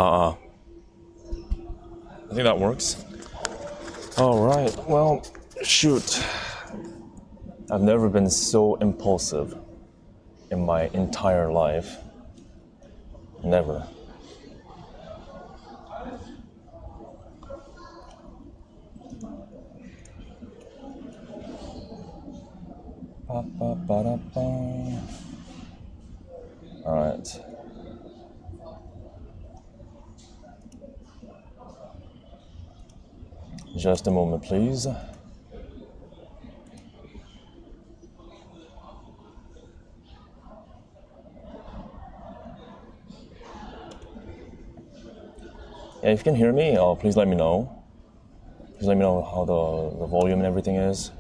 I think that works. All right, well, shoot. I've never been so impulsive in my entire life. Never. All right. Just a moment, please. Yeah, if you can hear me, please let me know. Please let me know how the volume and everything is.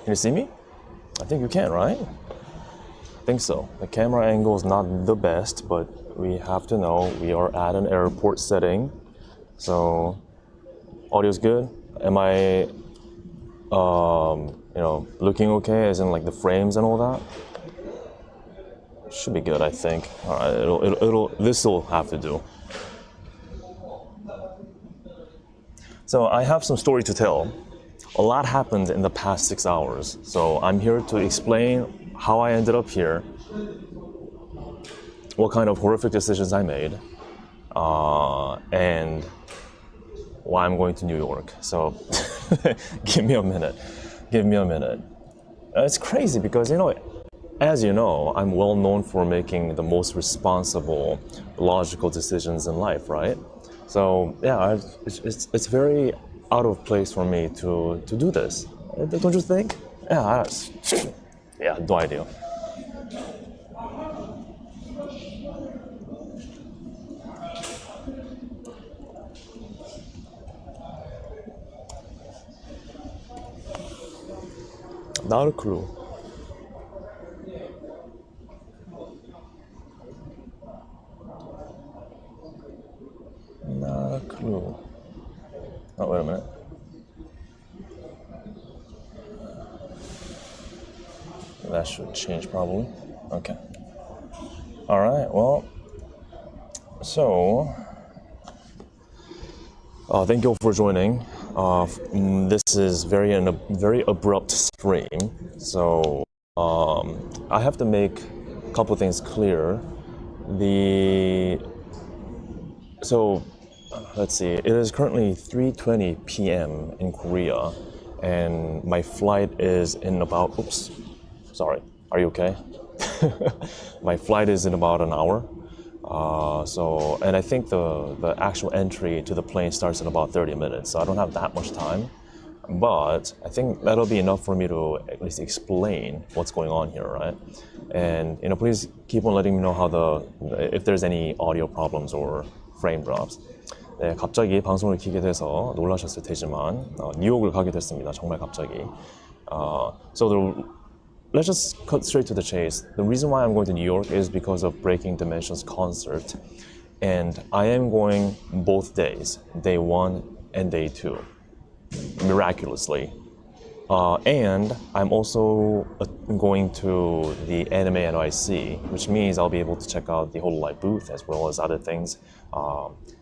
Can you see me? I think you can, right? I think so. The camera angle is not the best, but we have to know we are at an airport setting. So, audio's good. Am I, looking okay, as in like the frames and all that? Should be good, I think. All right, this will have to do. So I have some story to tell. A lot happened in the past 6 hours, so I'm here to explain how I ended up here, what kind of horrific decisions I made, and why I'm going to New York. So give me a minute. It's crazy because, as you know, I'm well known for making the most responsible, logical decisions in life, right? So yeah, it's very out of place for me to do this. Don't you think? Yeah, no idea. Not a clue. Not a clue. Oh, wait a minute. That should change probably. Okay. All right, well, so thank you all for joining. This is very abrupt stream, so I have to make a couple things clear. Let's see, it is currently 3:20 p.m. in Korea, and my flight is in about, oops, sorry, are you okay? My flight is in about an hour. And I think the actual entry to the plane starts in about 30 minutes, so I don't have that much time. But I think that'll be enough for me to at least explain what's going on here, right? And please keep on letting me know if there's any audio problems or frame drops. 네, 갑자기 방송을 켜게 돼서 놀라셨을 테지만 뉴욕을 가게 됐습니다. 정말 갑자기. Let's just cut straight to the chase. The reason why I'm going to New York is because of Breaking Dimensions concert. And I am going both days, day 1 and day 2, miraculously. And I'm also going to the Anime NYC, which means I'll be able to check out the hololive booth as well as other things.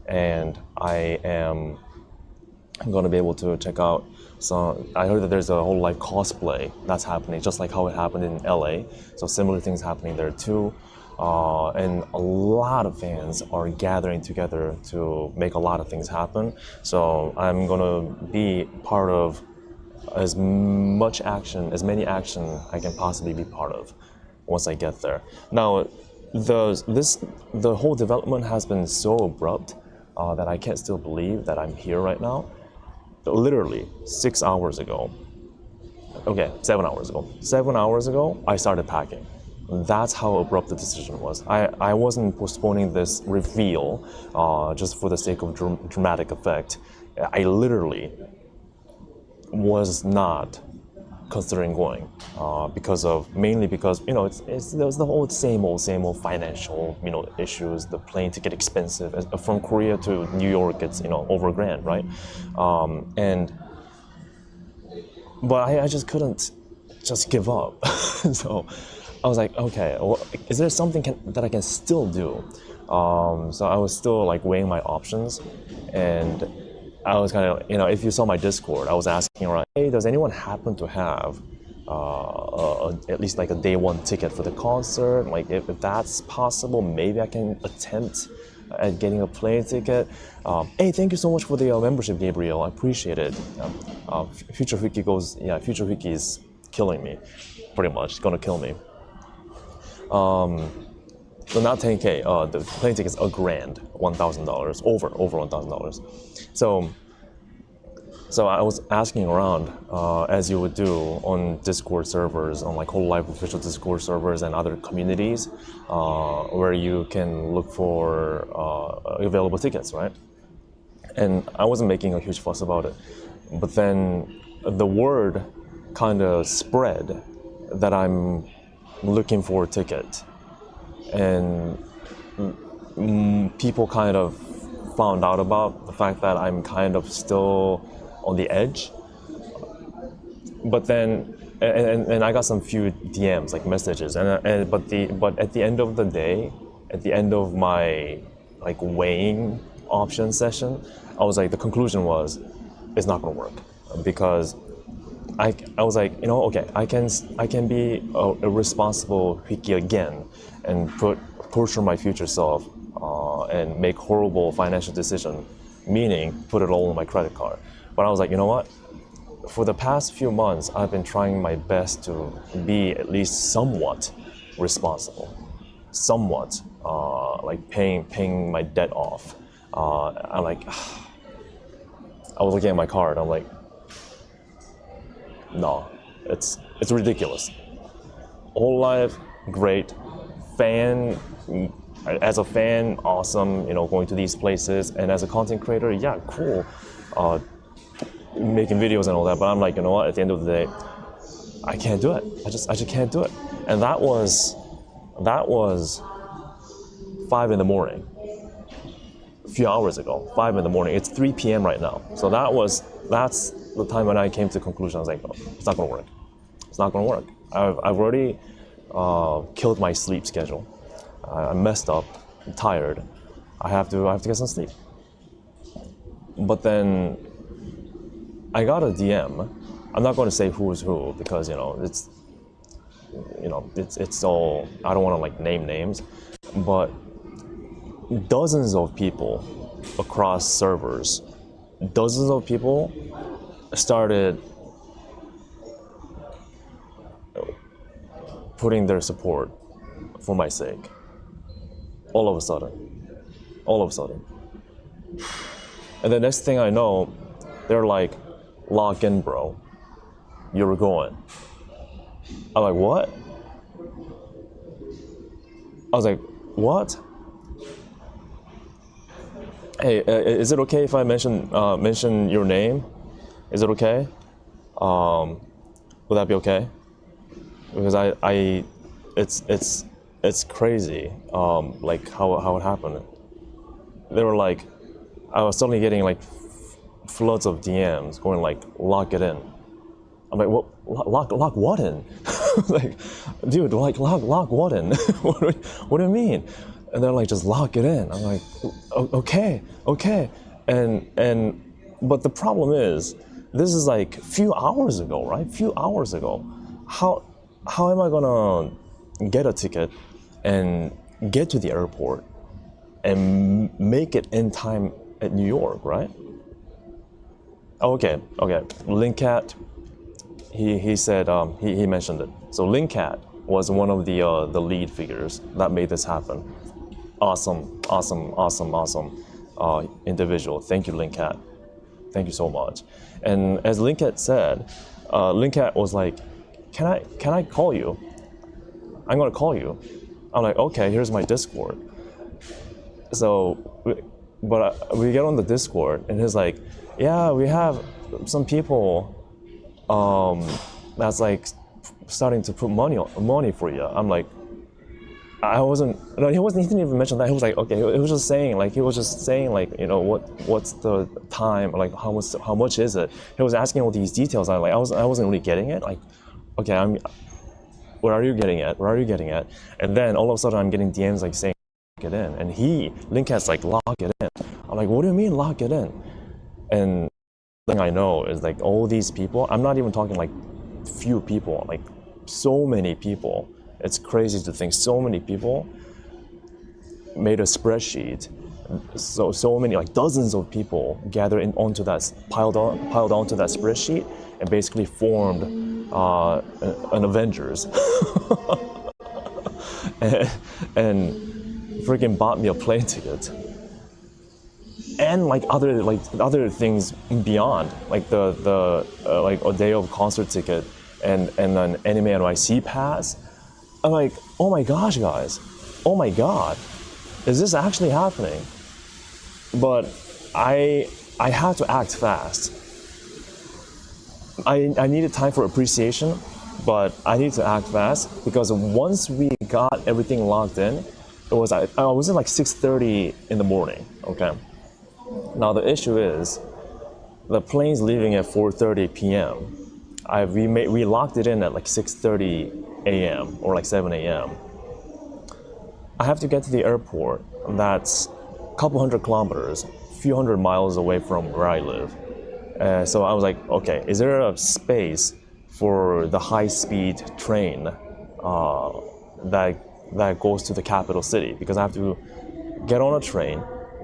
And I am going to be able to check out I heard that there's a hololive cosplay that's happening, just like how it happened in LA. So similar things happening there too. And a lot of fans are gathering together to make a lot of things happen. So I'm going to be part of as many action I can possibly be part of once I get there. Now, the whole development has been so abrupt that I can't still believe that I'm here right now. Literally 6 hours ago, okay, 7 hours ago. 7 hours ago, I started packing. That's how abrupt the decision was. I wasn't postponing this reveal just for the sake of dramatic effect. I literally was not considering going mainly because there's the whole same old financial issues. The plane ticket expensive. From Korea to New York, it's over $1,000, right? But I just couldn't just give up. So I was like, okay, well, is there something that I can still do? So I was still like weighing my options, and I was kind of, if you saw my Discord, I was asking around, hey, does anyone happen to have at least like a day one ticket for the concert? Like if that's possible, maybe I can attempt at getting a plane ticket. Hey, thank you so much for the membership, Gabriel. I appreciate it. Future Wiki Future Wiki is killing me, pretty much. Gonna kill me. So not 10K, the plane ticket's $1,000, $1,000, over $1,000. So I was asking around, as you would do on Discord servers, on like hololive official Discord servers and other communities, where you can look for available tickets, right? And I wasn't making a huge fuss about it. But then the word kind of spread that I'm looking for a ticket. And people kind of found out about the fact that I'm kind of still on the edge. But then, and I got some few DMs, like messages, but at the end of the day, at the end of my like weighing option session, I was like, the conclusion was, it's not gonna work, because I was like, okay, I can be a responsible Wiki again and torture my future self and make horrible financial decision, meaning put it all on my credit card. But I was like, you know what? For the past few months, I've been trying my best to be at least somewhat responsible, somewhat like paying my debt off. I'm like, I was looking at my card. I'm like, no, it's ridiculous. hololive, great. Fan, as a fan, awesome. Going to these places, and as a content creator, yeah, cool. Making videos and all that. But I'm like, you know what? At the end of the day, I can't do it. I just can't do it. And that was 5 in the morning. A few hours ago, 5 in the morning. It's 3 p.m. right now. So that's the time when I came to the conclusion. I was like, oh, it's not gonna work. It's not gonna work. I've already killed my sleep schedule. I'm messed up. I'm tired. I have to get some sleep. But then I got a DM. I'm not going to say who is who, because it's all, I don't want to like name names, but dozens of people across servers, dozens of people started putting their support for my sake. All of a sudden. And the next thing I know, they're like, lock in, bro. You're going. I'm like, what? I was like, what? Hey, is it okay if I mention your name? Is it okay? Would that be okay? Because it's crazy, like how it happened. They were like, I was suddenly getting like floods of DMs going like, lock it in. I'm like, what? Lock what in? Like, dude, like lock what in? What do you mean? And they're like, just lock it in. I'm like, okay. But the problem is, this is like a few hours ago, right? Few hours ago. How am I gonna get a ticket and get to the airport and make it in time at New York, right? Okay. Linkcat, he said, he mentioned it. So Linkcat was one of the lead figures that made this happen. Awesome individual. Thank you, Linkcat. Thank you so much. And as Linkcat said, Linkcat was like, can I call you? I'm gonna call you. I'm like, okay, here's my Discord. So, but we get on the Discord, and he's like, yeah, we have some people that's like starting to put money for you. I'm like, he didn't even mention that. He was like, okay, he was just saying like, what's the time, like how much is it? He was asking all these details. I wasn't really getting it. Like, okay, Where are you getting at? Where are you getting at? And then all of a sudden I'm getting DMs like saying, lock it in. And Link has like, lock it in. I'm like, what do you mean lock it in? And the thing I know is like all these people, I'm not even talking like few people, like so many people. It's crazy to think so many people made a spreadsheet. So many, like dozens of people gathered onto that, piled onto that spreadsheet, and basically formed an Avengers, and freaking bought me a plane ticket, and like other things beyond, like the like a day of concert ticket and an anime NYC pass. I'm like, oh my gosh, guys, oh my god, is this actually happening? But I had to act fast. I needed time for appreciation, but I needed to act fast because once we got everything locked in, it was I was in like 6:30 in the morning. Okay. Now the issue is, the plane's leaving at 4:30 p.m. We locked it in at like 6:30 a.m. or like 7 a.m. I have to get to the airport. That's couple hundred kilometers, few hundred miles away from where I live. So I was like, okay, is there a space for the high-speed train that goes to the capital city? Because I have to get on a train,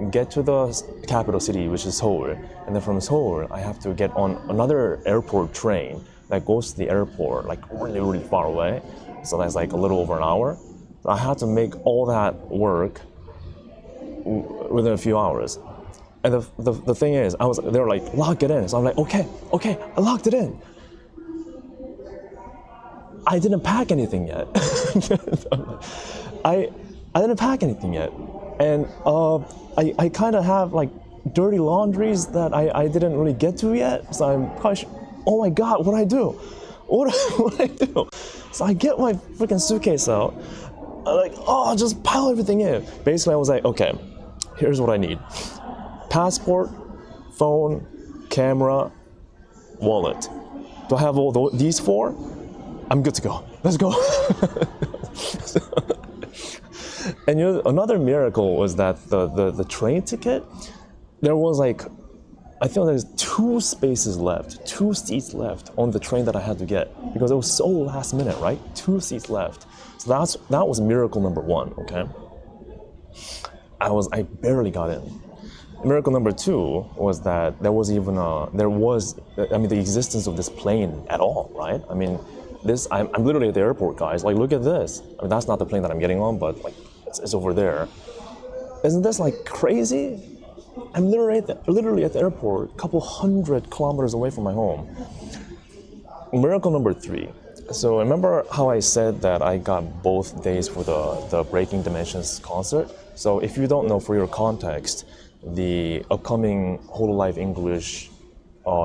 get to the capital city, which is Seoul, and then from Seoul, I have to get on another airport train that goes to the airport, like really, really far away. So that's like a little over an hour. So I had to make all that work within a few hours. And the thing is, they were like, lock it in. So I'm like, okay, I locked it in. I didn't pack anything yet. I didn't pack anything yet. And I kind of have like dirty laundries that I didn't really get to yet. So I'm quite oh my God, what do I do? What do I do? So I get my freaking suitcase out. I'm like, oh, just pile everything in. Basically, I was like, okay, here's what I need. Passport, phone, camera, wallet. Do I have all these four? I'm good to go. Let's go. And you know, another miracle was that the train ticket, there was like, I think there's 2 spaces left, 2 seats left on the train that I had to get, because it was so last minute, right? 2 seats left. So that was miracle number 1, okay? I barely got in. Miracle number 2 was that there was the existence of this plane at all, right? I mean, I'm literally at the airport, guys. Like, look at this. I mean, that's not the plane that I'm getting on, but like, it's over there. Isn't this like crazy? I'm literally at the airport, a couple hundred kilometers away from my home. Miracle number 3. So remember how I said that I got both days for the Breaking Dimensions concert? So if you don't know, for your context, the upcoming hololive English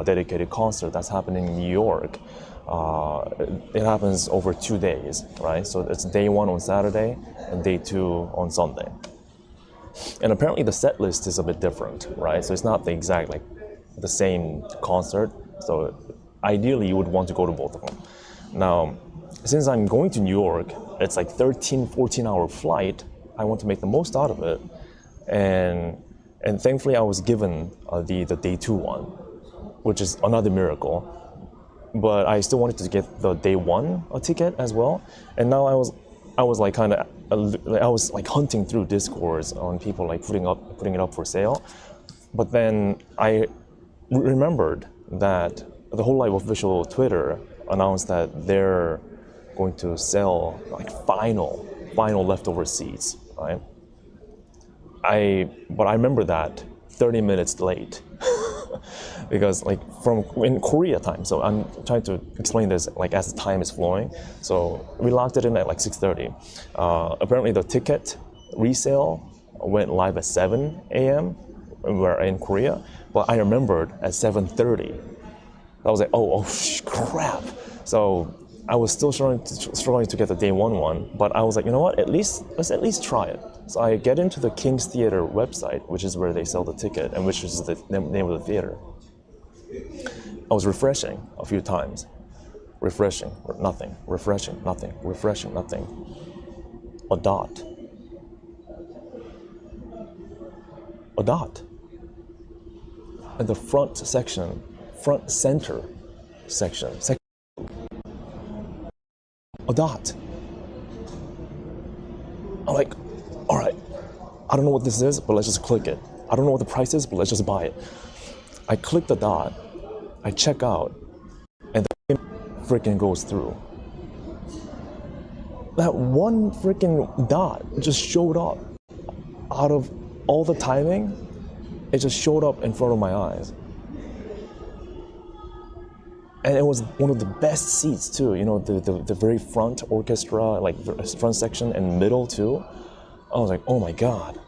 dedicated concert that's happening in New York, it happens over 2 days, right? So it's day 1 on Saturday and day 2 on Sunday. And apparently the set list is a bit different, right? So it's not the exact, like, the same concert. So ideally you would want to go to both of them. Now, since I'm going to New York, it's like 14 hour flight. I want to make the most out of it. And thankfully I was given the day 2 one, which is another miracle. But I still wanted to get the day 1 ticket as well. And now I was like hunting through Discords on people like putting it up for sale. But then I remembered that the hololive official Twitter announced that they're going to sell like final leftover seats, right? But I remember that 30 minutes late. Because like in Korea time, so I'm trying to explain this like as the time is flowing. So we locked it in at like 6:30. Apparently the ticket resale went live at 7 a.m. We're in Korea, but I remembered at 7:30. I was like, oh crap. So I was still struggling to get the day 1 one, but I was like, you know what? Let's at least try it. So I get into the King's Theater website, which is where they sell the ticket and which is the name of the theater. I was refreshing a few times, refreshing, nothing, refreshing, nothing, refreshing, nothing. A dot. A dot. And the front section, front center section, a dot. I'm like, all right, I don't know what this is, but let's just click it. I don't know what the price is, but let's just buy it. I click the dot, I check out, and the freaking goes through. That one freaking dot just showed up out of all the timing. It just showed up in front of my eyes. And it was one of the best seats too, you know, the very front orchestra, like front section and middle too. I was like, oh my God.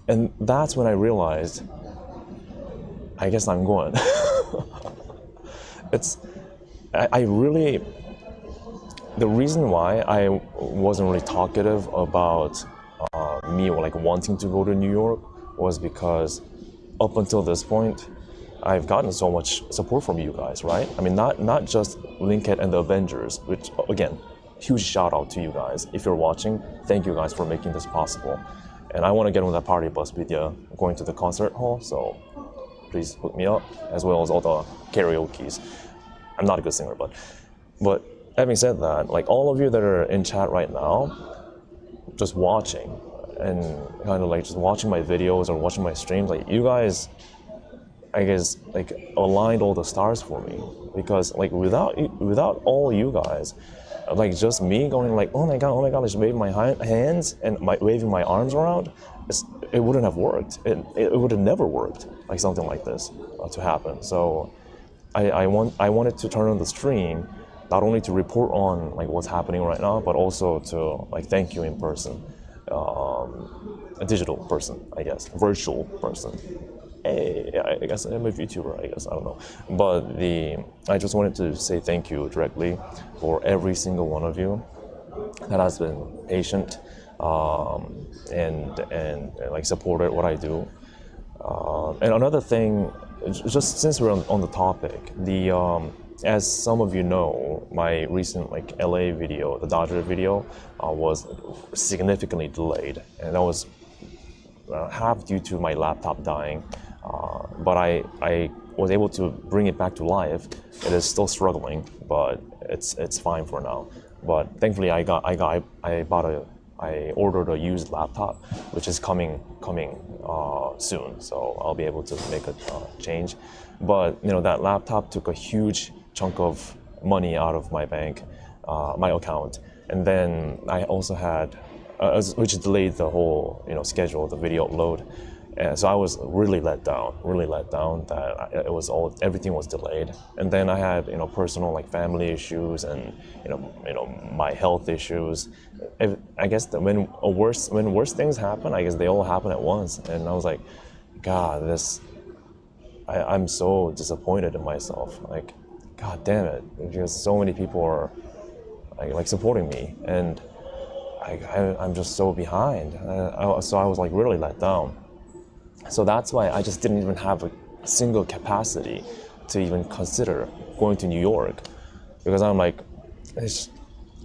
And that's when I realized, I guess I'm going. I really, the reason why I wasn't really talkative about me like wanting to go to New York was because up until this point, I've gotten so much support from you guys, right? I mean, not just Linkhead and the Avengers, which again, huge shout out to you guys. If you're watching, thank you guys for making this possible. And I want to get on that party bus with you going to the concert hall, so please hook me up, as well as all the karaoke's. I'm not a good singer, but having said that, like all of you that are in chat right now, just watching and kind of like just watching my videos or watching my streams, like you guys, I guess, like aligned all the stars for me, because like without all you guys, like just me going like, oh my god, just waving my hands and waving my arms around, it wouldn't have worked. It would have never worked, like something like this to happen. So I wanted to turn on the stream, not only to report on like what's happening right now, but also to like thank you in person, a digital person, I guess, virtual person. Hey, I guess I'm a YouTuber, I guess, I don't know. But I just wanted to say thank you directly for every single one of you that has been patient and like supported what I do. And another thing, just since we're on the topic, as some of you know, my recent like LA video, the Dodger video, was significantly delayed, and that was half due to my laptop dying. But I was able to bring it back to life. It is still struggling, but it's fine for now. But thankfully, I ordered a used laptop, which is coming soon. So I'll be able to make a change. But you know, that laptop took a huge chunk of money out of my bank, my account, and then I also had, which delayed the whole schedule, the video upload. And so I was really let down that everything was delayed. And then I had personal like family issues and my health issues. I guess that when worse things happen, I guess they all happen at once. And I was like, God, I'm so disappointed in myself. Like, God damn it, because so many people are like supporting me, and I'm just so behind. So I was like really let down. So that's why I just didn't even have a single capacity to even consider going to New York, because I'm like,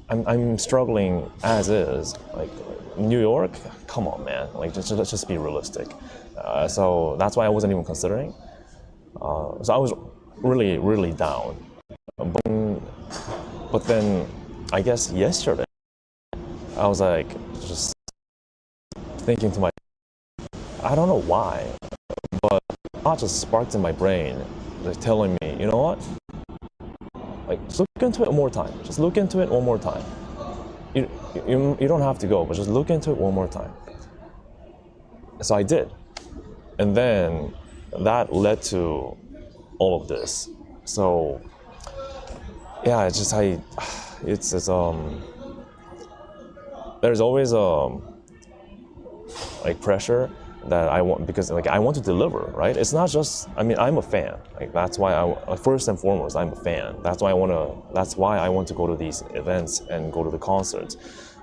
I'm struggling as is. Like, New York, come on, man. Like, let's just be realistic. So that's why I wasn't even considering. So I was really, really down. But then, I guess yesterday, I was like, just thinking to myself, I don't know why, but a thought just sparked in my brain, like telling me, you know what? Like, just look into it one more time. Just look into it one more time. You don't have to go, but just look into it one more time. So I did. And then that led to all of this. So yeah, there's always like pressure that I want, because like I want to deliver, right? It's not just, I mean, I'm a fan. Like, that's why first and foremost, I'm a fan. That's why I want to go to these events and go to the concerts.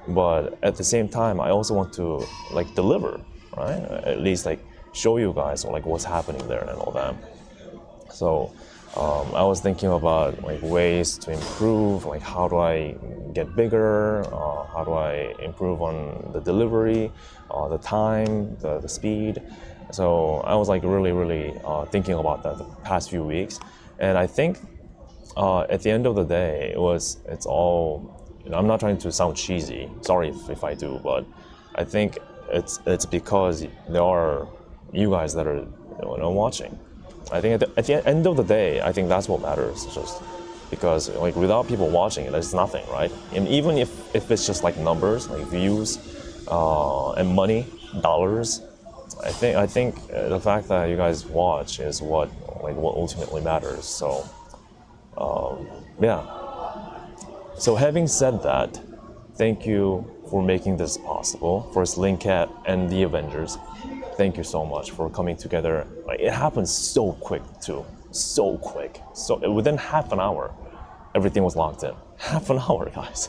But at the same time, I also want to like deliver, right? At least like show you guys like what's happening there and all that. So I was thinking about like ways to improve, like how do I get bigger, how do I improve on the delivery, the time, the speed. So I was like really thinking about that the past few weeks, and I think at the end of the day, it's all. You know, I'm not trying to sound cheesy. Sorry if I do, but I think it's because there are you guys that are watching. I think at the end of the day, I think that's what matters. Just because like without people watching it, there's nothing, right? And even if it's just like numbers, like views, and money, dollars, I think the fact that you guys watch is what ultimately matters. So yeah. So having said that, thank you for making this possible. First, Linkcat and the Avengers. Thank you so much for coming together. Like, it happened so quick too, so quick. So within half an hour, everything was locked in. Half an hour, guys.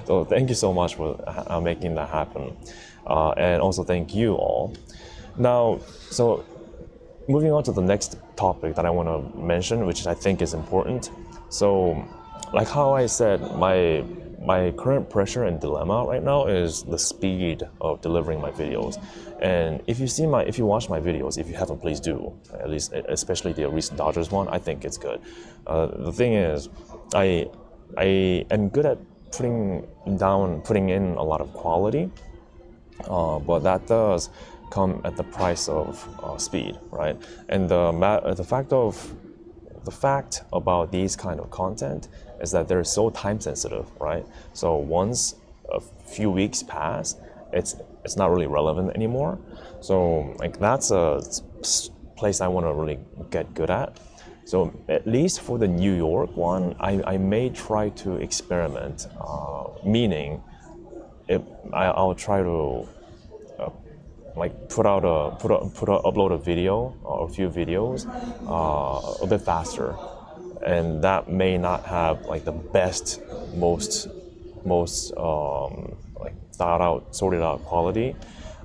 So thank you so much for making that happen, and also thank you all. Now, so moving on to the next topic that I want to mention, which I think is important. So, like how I said, my current pressure and dilemma right now is the speed of delivering my videos. And if you watch my videos, if you haven't, please do. At least, especially the recent Dodgers one, I think it's good. The thing is, I am good at putting in a lot of quality, but that does come at the price of speed, right? And the fact about these kind of content is that they're so time sensitive, right? So once a few weeks pass, it's not really relevant anymore. So like that's a place I want to really get good at. So at least for the New York one, I may try to experiment, meaning I'll try to like upload a video or a few videos a bit faster, and that may not have like the best, most like sorted out quality.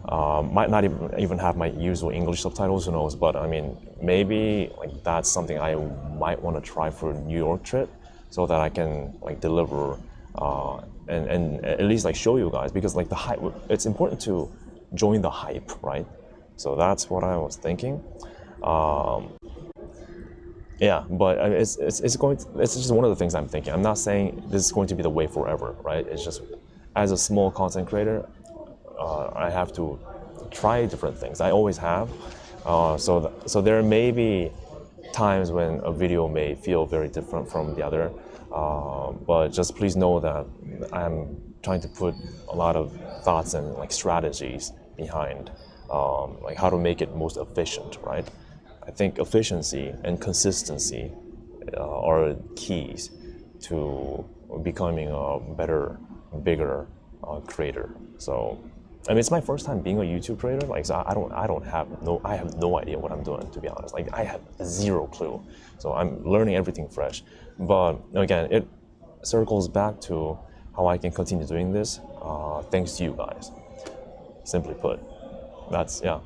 Might not even have my usual English subtitles, who knows? But I mean, maybe like that's something I might want to try for a New York trip, so that I can like deliver and at least like show you guys, because like the hype. It's important to join the hype, right? So that's what I was thinking. Yeah, but it's just one of the things I'm thinking. I'm not saying this is going to be the way forever, right? It's just as a small content creator, I have to try different things. I always have. So there may be times when a video may feel very different from the other, but just please know that I'm trying to put a lot of thoughts and like strategies behind like how to make it most efficient, right? I think efficiency and consistency are keys to becoming a better, bigger creator. So, I mean, it's my first time being a YouTube creator. Like, so I have no idea what I'm doing, to be honest. Like, I have zero clue. So I'm learning everything fresh. But again, it circles back to how I can continue doing this thanks to you guys. Simply put, that's that.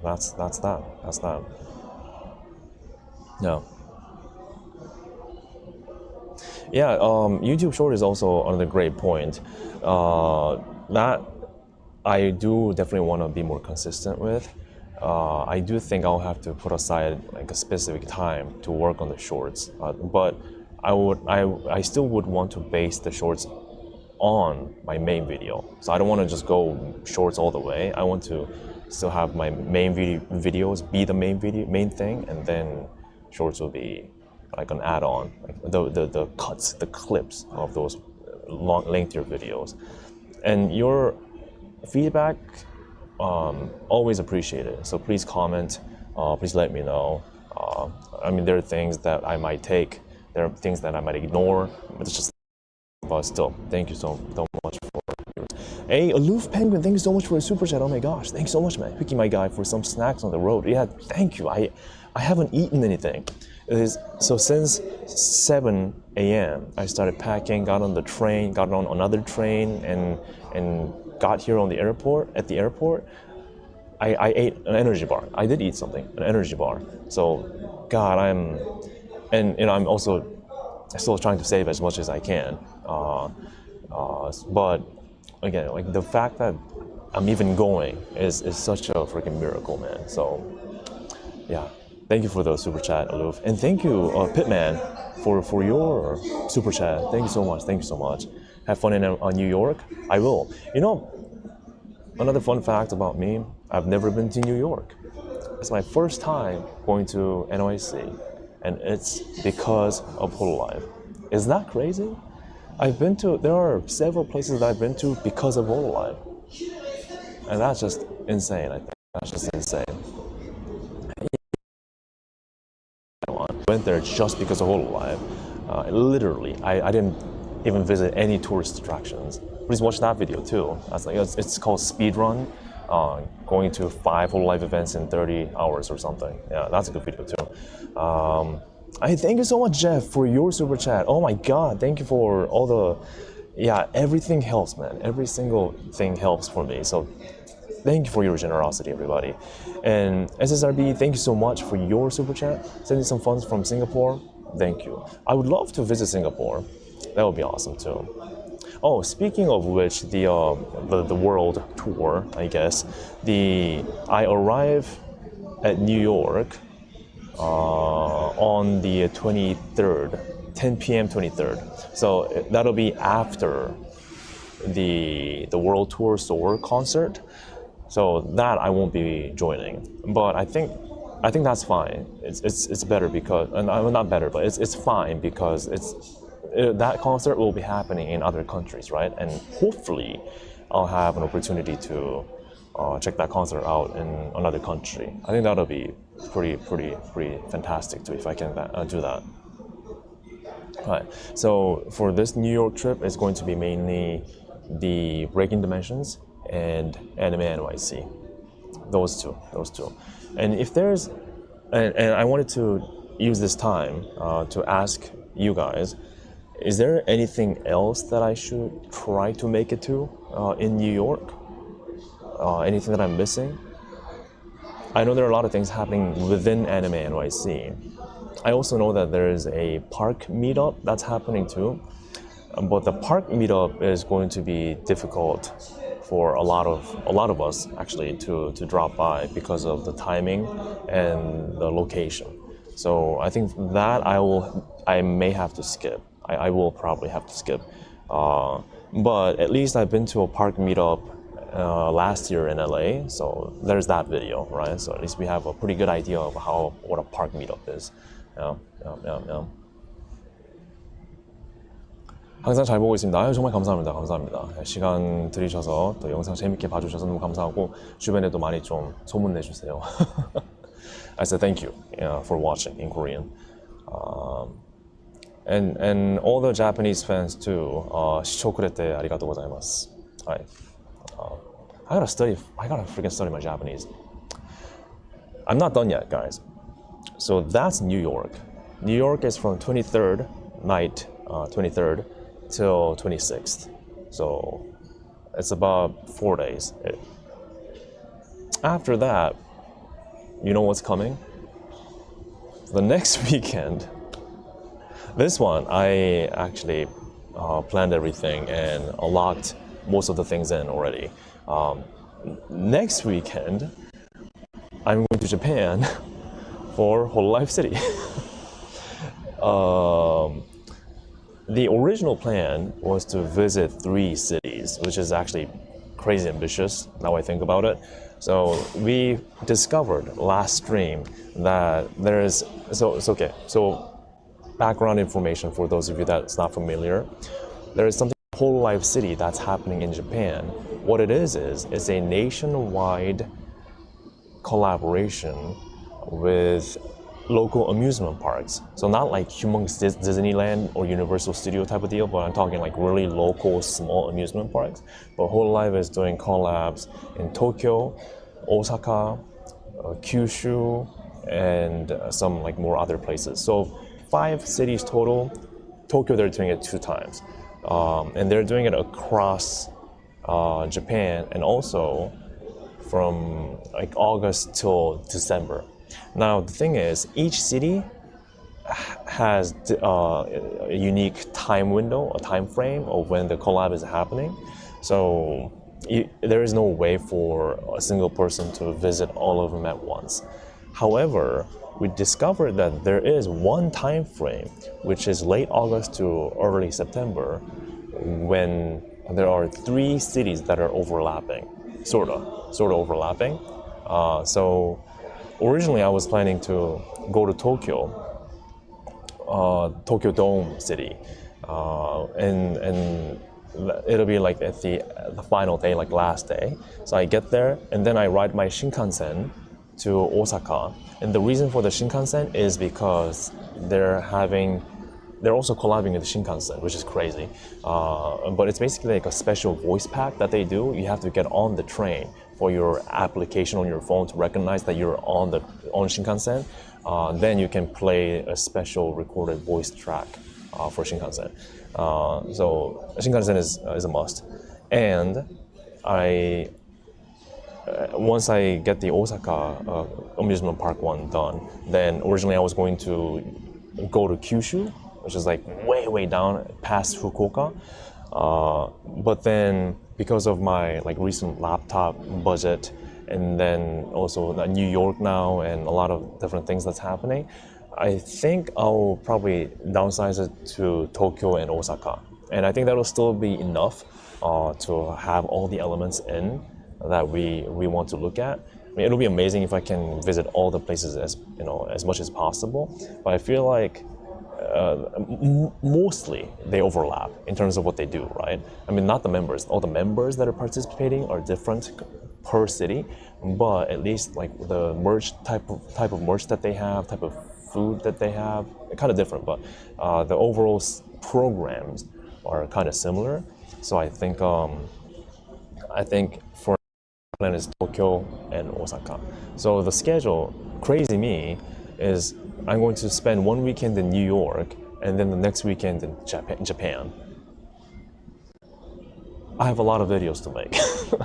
Yeah, YouTube Short is also another great point that I do definitely want to be more consistent with. I do think I'll have to put aside like a specific time to work on the shorts, but I still would want to base the shorts on my main video. So I don't want to just go shorts all the way. I want to still have my main videos be the main thing, and then shorts will be like an add-on, like the cuts, the clips of those lengthier videos. And your feedback, always appreciated. So please comment, please let me know. I mean, there are things that I might take, there are things that I might ignore, but it's just, but still, thank you so much for yours. Hey, Aloof Penguin, thank you so much for a super chat. Oh my gosh, thanks so much, man. Picking my guy for some snacks on the road. Yeah, thank you. I haven't eaten anything. So since 7 a.m. I started packing, got on the train, got on another train, and got here on the airport. At the airport, I ate an energy bar. I did eat something, an energy bar. So, God, and I'm also still trying to save as much as I can. But again, like the fact that I'm even going is such a freaking miracle, man. So yeah, thank you for the super chat, Aloof, and thank you, Pitman, for your super chat. Thank you so much. Thank you so much. Have fun in New York. I will. You know, another fun fact about me: I've never been to New York. It's my first time going to NYC, and it's because of HoloLive. Is that crazy? There are several places that I've been to because of HoloLive. And that's just insane, I think. That's just insane. I went there just because of HoloLive. Literally, I didn't even visit any tourist attractions. Please watch that video too. That's like, it's called Speedrun. Going to 5 HoloLive events in 30 hours or something. Yeah, that's a good video too. I thank you so much, Jeff, for your super chat. Oh my God, thank you for all the, yeah, everything helps, man. Every single thing helps for me. So thank you for your generosity, everybody. And SSRB, thank you so much for your super chat. Sending some funds from Singapore. Thank you. I would love to visit Singapore. That would be awesome too. Oh, speaking of which, the world tour, I guess. I arrive at New York on the 23rd, 10 p.m. 23rd. So that'll be after the World Tour Soar concert. So that I won't be joining. But I think that's fine. It's better because, and not better, but it's fine because that concert will be happening in other countries, right? And hopefully I'll have an opportunity to check that concert out in another country. I think that'll be pretty fantastic too if I can do that. Right. So for this New York trip, it's going to be mainly the Breaking Dimensions and Anime NYC. Those two. And if there's, and I wanted to use this time to ask you guys, is there anything else that I should try to make it to in New York? Anything that I'm missing? I know there are a lot of things happening within Anime NYC. I also know that there is a park meetup that's happening too. But the park meetup is going to be difficult for a lot of us actually to drop by because of the timing and the location. So I think that I may have to skip. I will probably have to skip. But at least I've been to a park meetup last year in LA, so there's that video, right? So at least we have a pretty good idea of what a park meetup is. Yeah. 항상 잘 보고 있습니다. 아유, 정말 감사합니다. 시간 들이셔서 또 영상 재밌게 봐주셔서 너무 감사하고 주변에도 많이 좀 소문 내주세요. I said thank you for watching in Korean. And all the Japanese fans too. 시초쿠레테 아리가또 고자이마스. I gotta freaking study my Japanese. I'm not done yet, guys. So that's New York. New York is from 23rd night, 23rd till 26th. So it's about 4 days. After that, you know what's coming? The next weekend. This one, I actually planned everything and locked most of the things in already. Next weekend, I'm going to Japan for HoloLive City. The original plan was to visit 3 cities, which is actually crazy ambitious now I think about it. So we discovered last stream that there is, so it's okay. So background information for those of you that's not familiar. There is something called HoloLive City that's happening in Japan. What it is it's a nationwide collaboration with local amusement parks. So not like humongous Disneyland or Universal Studio type of deal, but I'm talking like really local, small amusement parks. But HoloLive is doing collabs in Tokyo, Osaka, Kyushu, and some like more other places. So 5 cities total. Tokyo, they're doing it 2 times. And they're doing it across Japan and also from like August till December. Now the thing is, each city has a unique time window, a time frame of when the collab is happening. So there is no way for a single person to visit all of them at once. However, we discovered that there is one time frame, which is late August to early September, when there are 3 cities that are overlapping, sort of overlapping. So originally I was planning to go to Tokyo Dome City, and it'll be like at the final day, like last day. So I get there and then I ride my Shinkansen to Osaka. And the reason for the Shinkansen is because they're also collabing with the Shinkansen, which is crazy. But it's basically like a special voice pack that they do. You have to get on the train for your application on your phone to recognize that you're on Shinkansen. Then you can play a special recorded voice track for Shinkansen. So Shinkansen is a must. And once I get the Osaka amusement park one done, then originally I was going to go to Kyushu, which is like way down past Fukuoka. But then because of my like recent laptop budget, and then also New York now and a lot of different things that's happening, I think I'll probably downsize it to Tokyo and Osaka. And I think that'll still be enough to have all the elements in that we want to look at. I mean, it'll be amazing if I can visit all the places as much as possible. But I feel like mostly they overlap in terms of what they do, right? I mean, not the members. All the members that are participating are different per city, but at least like the merch type of merch that they have, type of food that they have, kind of different, but the overall programs are kind of similar. So I think for plan is Tokyo and Osaka. So the schedule, crazy me, is I'm going to spend 1 weekend in New York and then the next weekend in Japan. I have a lot of videos to make,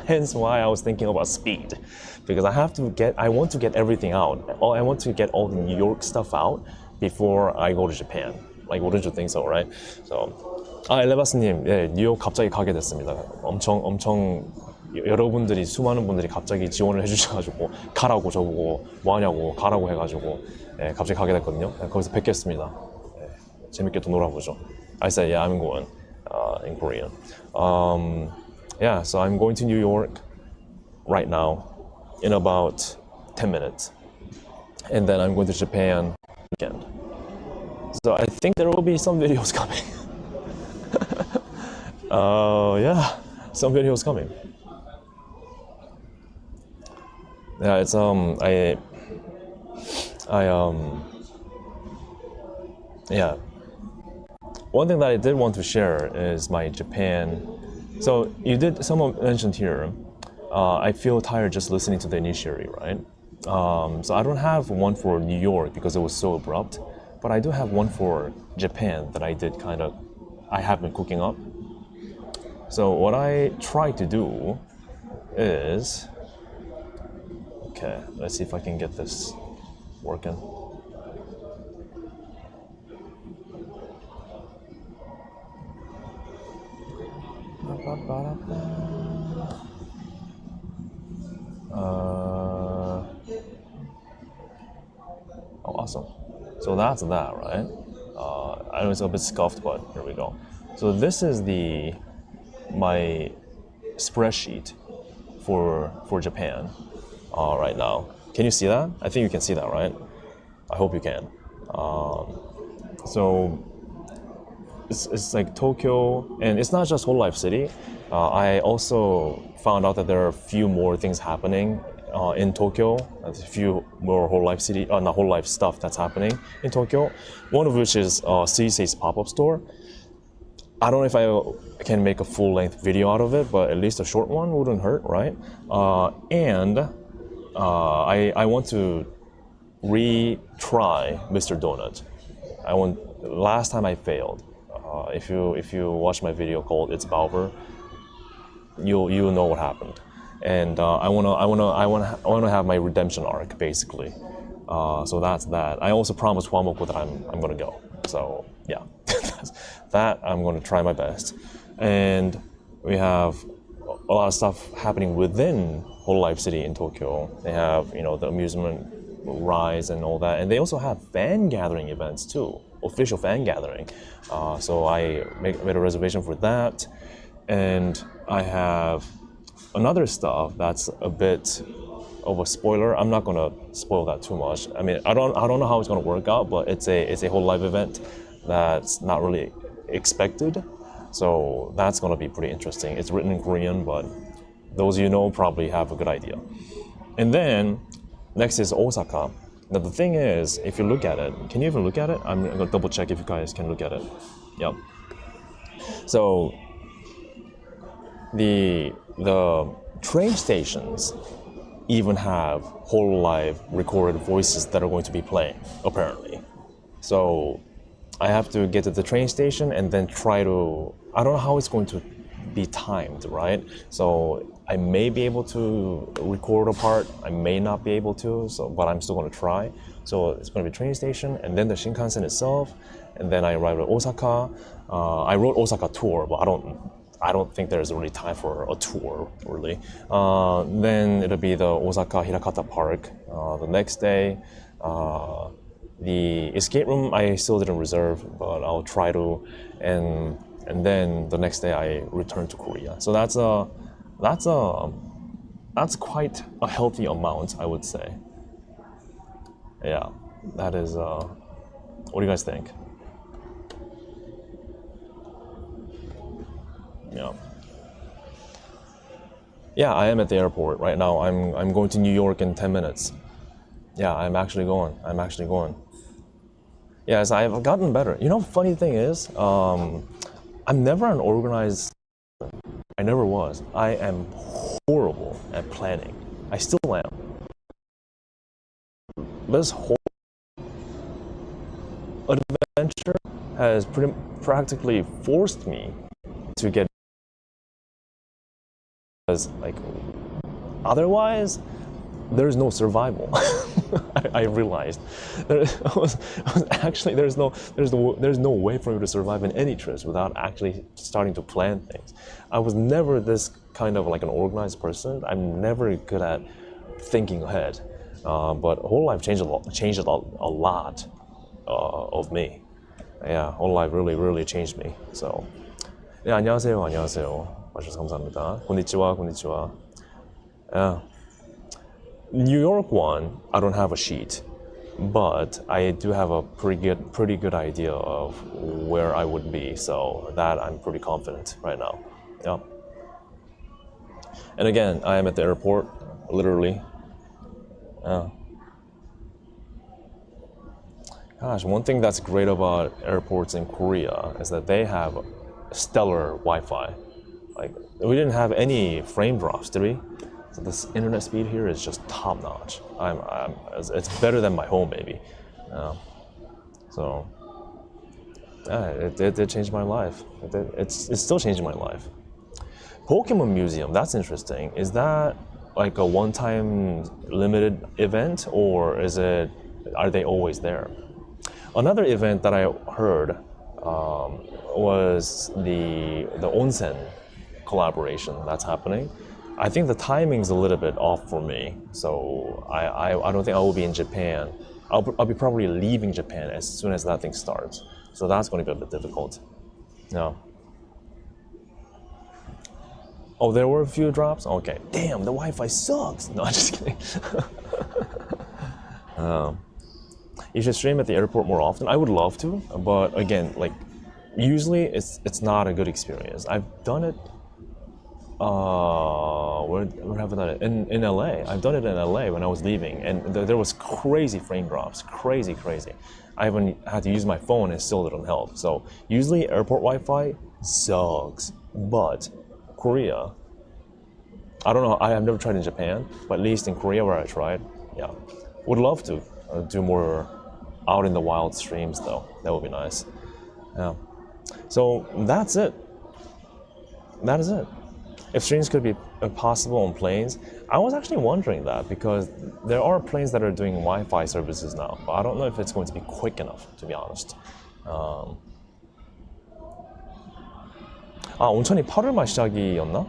hence why I was thinking about speed, because I want to get everything out. I want to get all the New York stuff out before I go to Japan. Like, wouldn't you think so, right? So, 엘레바스님, 예, 뉴욕 갑자기 가게 됐습니다. 엄청 여러분들이 수많은 분들이 갑자기 지원을 해주셔가지고 가라고 저보고 뭐하냐고 가라고 해가지고 예, 갑자기 가게 됐거든요. 거기서 뵙겠습니다. 예, 재밌게 또 놀아보죠. I said, yeah, I'm going in Korean. Yeah, so I'm going to New York right now in about 10 minutes. And then I'm going to Japan weekend. So I think there will be some videos coming. Yeah, some videos coming. Yeah, it's yeah. One thing that I did want to share is my Japan. So someone mentioned here, I feel tired just listening to the initiatory, right? So I don't have one for New York because it was so abrupt, but I do have one for Japan that I have been cooking up. So what I try to do is, okay, let's see if I can get this working. Oh, awesome. So that's that, right? I know it's a bit scuffed, but here we go. So this is my spreadsheet for Japan right now. Can you see that? I think you can see that, right? I hope you can. So it's like Tokyo, and it's not just hololive City. I also found out that there are a few more things happening in Tokyo. There's a few more hololive City, not hololive stuff that's happening in Tokyo. One of which is CJ's pop-up store. I don't know if I can make a full-length video out of it, but at least a short one wouldn't hurt, right? And I want to retry Mr. Donut. Last time I failed. If you watch my video called "It's Balver," you'll know what happened. And I wanna have my redemption arc basically. So that's that. I also promised Huamoko that I'm gonna go. So yeah, that I'm going to try my best. And we have a lot of stuff happening within hololive city in Tokyo. They have, you know, the amusement rides and all that, and they also have fan gathering events too, official fan gathering. So I made a reservation for that, and I have another stuff that's a bit of a spoiler. I'm not gonna spoil that too much. I mean, I don't know how it's gonna work out, but it's a whole live event that's not really expected. So that's gonna be pretty interesting. It's written in Korean, but those you know probably have a good idea. And then next is Osaka. Now the thing is, if you look at it, can you even look at it? I'm gonna double check if you guys can look at it. Yep. So the train stations even have hololive recorded voices that are going to be playing, apparently. So I have to get to the train station and then try to, I don't know how it's going to be timed, right? So I may be able to record a part, I may not be able to, but I'm still going to try. So it's going to be train station and then the Shinkansen itself, and then I arrive at Osaka. I wrote Osaka tour, but I don't think there's really time for a tour, really. Then it'll be the Osaka Hirakata Park the next day. The escape room I still didn't reserve, but I'll try to. And then the next day I return to Korea. So that's quite a healthy amount, I would say. Yeah, that is. What do you guys think? Yeah. Yeah, I am at the airport right now. I'm going to New York in 10 minutes. Yeah, I'm actually going. Yes, I've gotten better. You know, funny thing is, I'm never an organized. I never was. I am horrible at planning. I still am. This whole adventure has practically forced me to get, because like otherwise there's no survival. I realized actually there's no way for me to survive in any trips without actually starting to plan things. I was never this kind of like an organized person. I'm never good at thinking ahead, but whole life changed a lot of me. Yeah, whole life really changed me. So 네, 안녕하세요. 와주셔서 감사합니다. konnichiwa. Yeah. New York one, I don't have a sheet, but I do have a pretty good idea of where I would be, so that I'm pretty confident right now. Yeah. And again, I am at the airport, literally. Yeah. Gosh, one thing that's great about airports in Korea is that they have stellar Wi-Fi. Like, we didn't have any frame drops, did we? So this internet speed here is just top notch. It's better than my home, maybe. So, yeah, it did change my life. It's still changing my life. Pokemon Museum, that's interesting. Is that like a one-time limited event, or are they always there? Another event that I heard was the onsen collaboration that's happening. I think the timing's a little bit off for me, so I don't think I will be in Japan. I'll be probably leaving Japan as soon as that thing starts, so that's going to be a bit difficult. No. Oh, there were a few drops? Okay. Damn, the Wi-Fi sucks! No, I'm just kidding. You should stream at the airport more often. I would love to, but again, like, usually it's not a good experience. I've done it. Where have I done it? In LA. I've done it in LA when I was leaving, and there was crazy frame drops, crazy. I even had to use my phone, and it still didn't help. So usually airport Wi-Fi sucks, but Korea, I don't know. I have never tried in Japan, but at least in Korea where I tried, yeah, would love to do more out in the wild streams though. That would be nice. Yeah. So that's it. That is it. If streams could be possible on planes, I was actually wondering that, because there are planes that are doing Wi-Fi services now, but I don't know if it's going to be quick enough, to be honest. 온천이 8월말 시작이었나?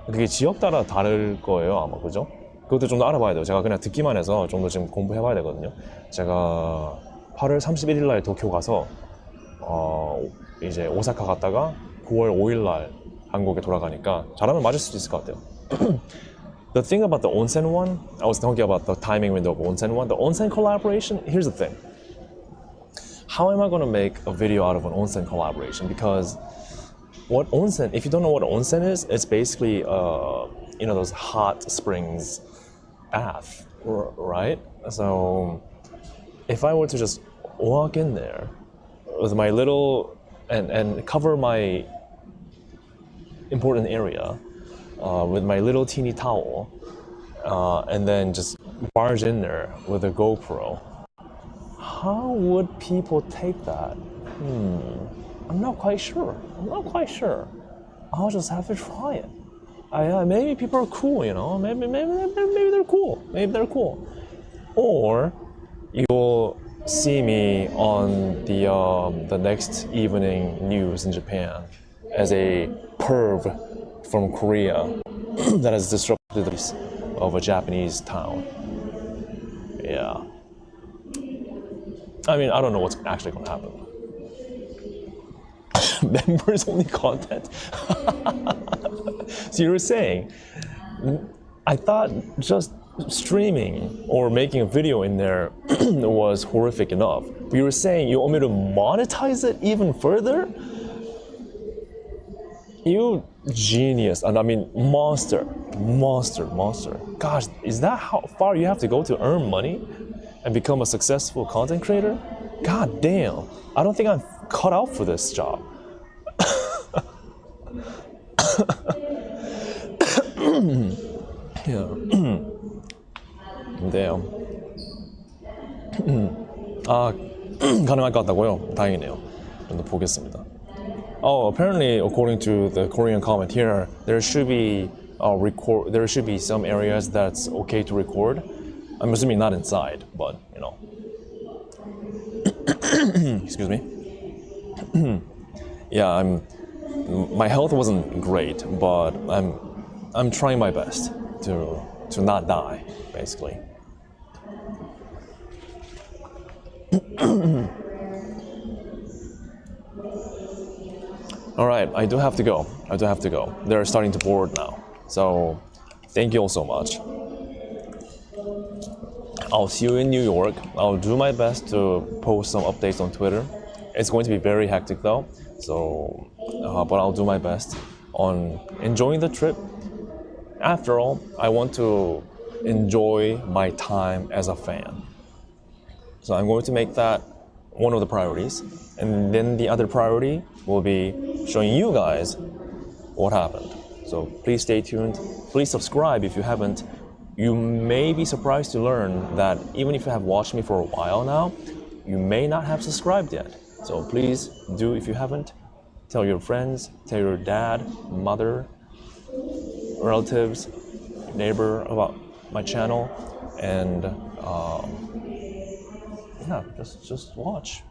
그게 지역 따라 다를 거예요, 아마. 그죠? 그것도 좀 더 알아봐야 돼요. 제가 그냥 듣기만 해서 좀 더 지금 공부해봐야 되거든요. 제가 8월 31일 날 도쿄 가서 이제 오사카 갔다가 9월 5일 날 한국에 돌아가니까 잘하면 맞을 수도 있을 것 같아요. The thing about the onsen one, I was talking about the timing window of onsen one. The onsen collaboration, here's the thing. How am I going to make a video out of an onsen collaboration? Because what onsen, if you don't know what onsen is, it's basically, those hot springs bath, right? So if I were to just walk in there with my little, and cover my important area with my little teeny towel, and then just barge in there with a GoPro, how would people take that? I'm not quite sure. I'll just have to try it. Maybe people are cool, Maybe they're cool. Or you'll see me on the next evening news in Japan as a perv from Korea that has disrupted the peace of a Japanese town. Yeah. I mean, I don't know what's actually going to happen. Members only content. So you were saying, I thought just streaming or making a video in there was horrific enough. But you were saying you want me to monetize it even further? You genius, and I mean monster. Gosh, is that how far you have to go to earn money and become a successful content creator? God damn, I don't think I'm cut out for this job. Yeah. Damn. 가능할 것 같다고요? 다행이네요. 좀 더 보겠습니다. Apparently, according to the Korean comment here, there should be some areas that's okay to record. I'm assuming not inside, but excuse me. Yeah, my health wasn't great, but I'm trying my best to not die, basically. All right, I do have to go. They're starting to board now. So, thank you all so much. I'll see you in New York. I'll do my best to post some updates on Twitter. It's going to be very hectic though, so but I'll do my best on enjoying the trip. After all, I want to enjoy my time as a fan. So I'm going to make that one of the priorities. And then the other priority will be showing you guys what happened. So please stay tuned. Please subscribe if you haven't. You may be surprised to learn that even if you have watched me for a while now, you may not have subscribed yet. So please do if you haven't. Tell your friends, tell your dad, mother, relatives, neighbor about my channel, and yeah, just watch.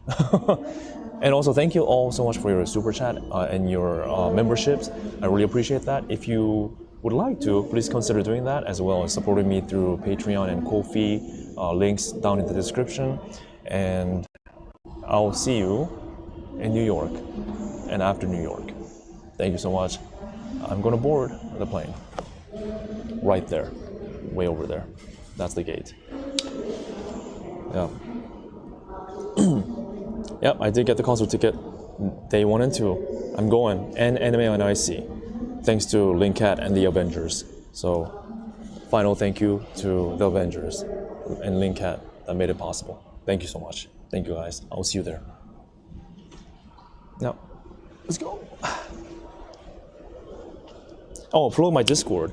And also thank you all so much for your super chat and your memberships. I really appreciate that. If you would like to, please consider doing that, as well as supporting me through Patreon and Ko-fi, links down in the description. And I'll see you in New York and after New York. Thank you so much. I'm gonna board the plane. Right there, way over there. That's the gate. Yeah. Yep, I did get the concert ticket, day 1 and 2. I'm going, and Anime NYC, thanks to Linkat and the Avengers. So, final thank you to the Avengers and Linkat that made it possible. Thank you so much. Thank you guys. I'll see you there. Now, let's go. Oh, plug my Discord.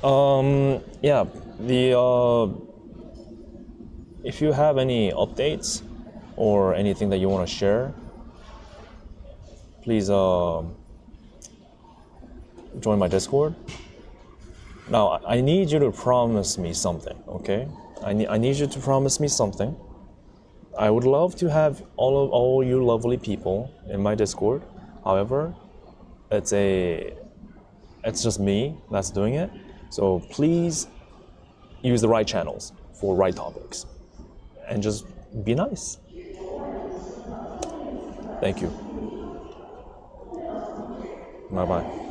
Yeah, if you have any updates or anything that you want to share, please join my Discord. Now, I need you to promise me something, okay? I need you to promise me something. I would love to have all you lovely people in my Discord. However, it's just me that's doing it. So please use the right channels for right topics and just be nice. Thank you. Bye bye.